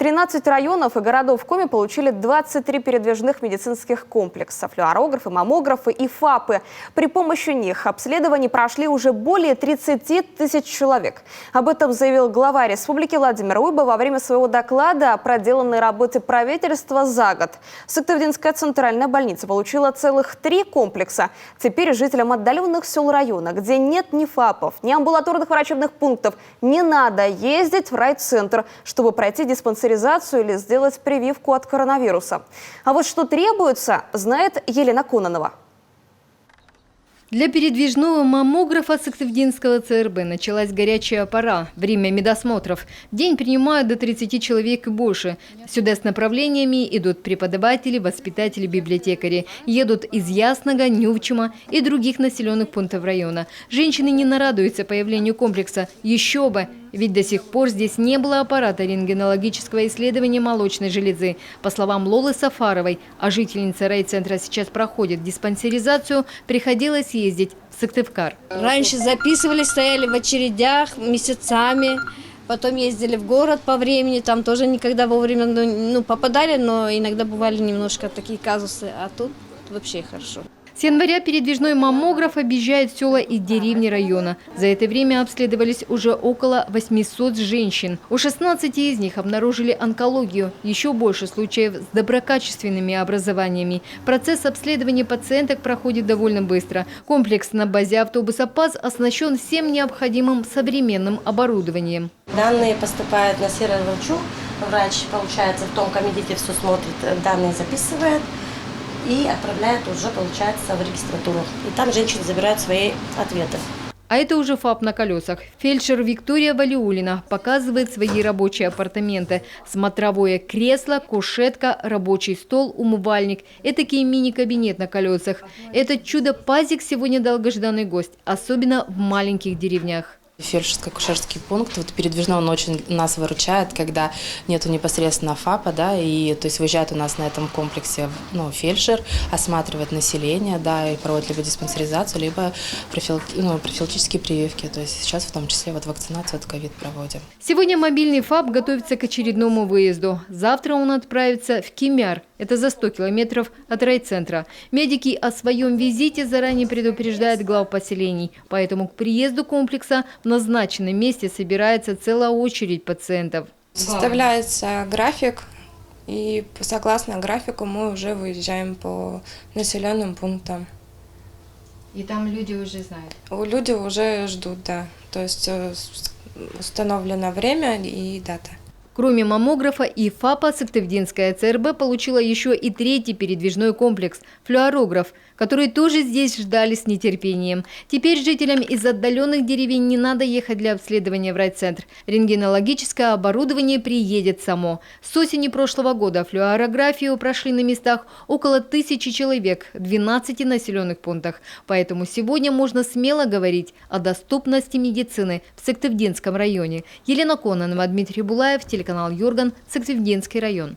13 районов и городов Коми получили 23 передвижных медицинских комплекса, флюорографы, маммографы и ФАПы. При помощи них обследований прошли уже более 30 тысяч человек. Об этом заявил глава республики Владимир Уйба во время своего доклада о проделанной работе правительства за год. Сыктывдинская центральная больница получила целых 3 комплекса. Теперь жителям отдаленных сел района, где нет ни ФАПов, ни амбулаторных врачебных пунктов, не надо ездить в райцентр, чтобы пройти диспансеризацию или сделать прививку от коронавируса. А вот что требуется, знает Елена Кононова. Для передвижного маммографа Сыктывдинского ЦРБ началась горячая пора. Время медосмотров. В день принимают до 30 человек и больше. Сюда с направлениями идут преподаватели, воспитатели, библиотекари. Едут из Ясного, Нювчима и других населенных пунктов района. Женщины не нарадуются появлению комплекса. Еще бы! Ведь до сих пор здесь не было аппарата рентгенологического исследования молочной железы. По словам Лолы Сафаровой, а жительница райцентра сейчас проходит диспансеризацию, приходилось ездить в Сыктывкар. Раньше записывались, стояли в очередях месяцами, потом ездили в город по времени, там тоже никогда вовремя попадали, но иногда бывали немножко такие казусы, а тут вообще хорошо. С января передвижной маммограф объезжает села и деревни района. За это время обследовались уже около 800 женщин. У 16 из них обнаружили онкологию. Еще больше случаев с доброкачественными образованиями. Процесс обследования пациенток проходит довольно быстро. Комплекс на базе автобуса ПАЗ оснащен всем необходимым современным оборудованием. Данные поступают на сервер врачу. Врач, получается, в том комитете все смотрит, данные записывает и отправляет уже, получается, в регистратуру. И там женщины забирают свои ответы. А это уже ФАП на колесах. Фельдшер Виктория Валиулина показывает свои рабочие апартаменты. Смотровое кресло, кушетка, рабочий стол, умывальник. Этакий мини-кабинет на колесах. Этот чудо-пазик сегодня долгожданный гость, особенно в маленьких деревнях. Фельдшерско-акушерский пункт передвижной, он очень нас выручает, когда нету непосредственно ФАПа, да, и то есть выезжает у нас на этом комплексе фельдшер, осматривает население, да, и проводит либо диспансеризацию, либо профилактические прививки. То есть сейчас в том числе вакцинацию от ковид проводим. Сегодня мобильный ФАП готовится к очередному выезду. Завтра он отправится в Кемяр. Это за 100 километров от райцентра. Медики о своем визите заранее предупреждают глав поселений. Поэтому к приезду комплекса в назначенном месте собирается целая очередь пациентов. Составляется график, и согласно графику мы уже выезжаем по населенным пунктам. И там люди уже знают? Люди уже ждут, да. То есть установлено время и дата. Кроме маммографа и ФАПа, Сыктывдинская ЦРБ получила еще и 3-й передвижной комплекс – флюорограф, который тоже здесь ждали с нетерпением. Теперь жителям из отдаленных деревень не надо ехать для обследования в райцентр. Рентгенологическое оборудование приедет само. С осени прошлого года флюорографию прошли на местах около 1000 человек в 12 населенных пунктах. Поэтому сегодня можно смело говорить о доступности медицины в Сыктывдинском районе. Елена Кононова, Дмитрий Булаев, телеканал Юрган, Сыктывдинский район.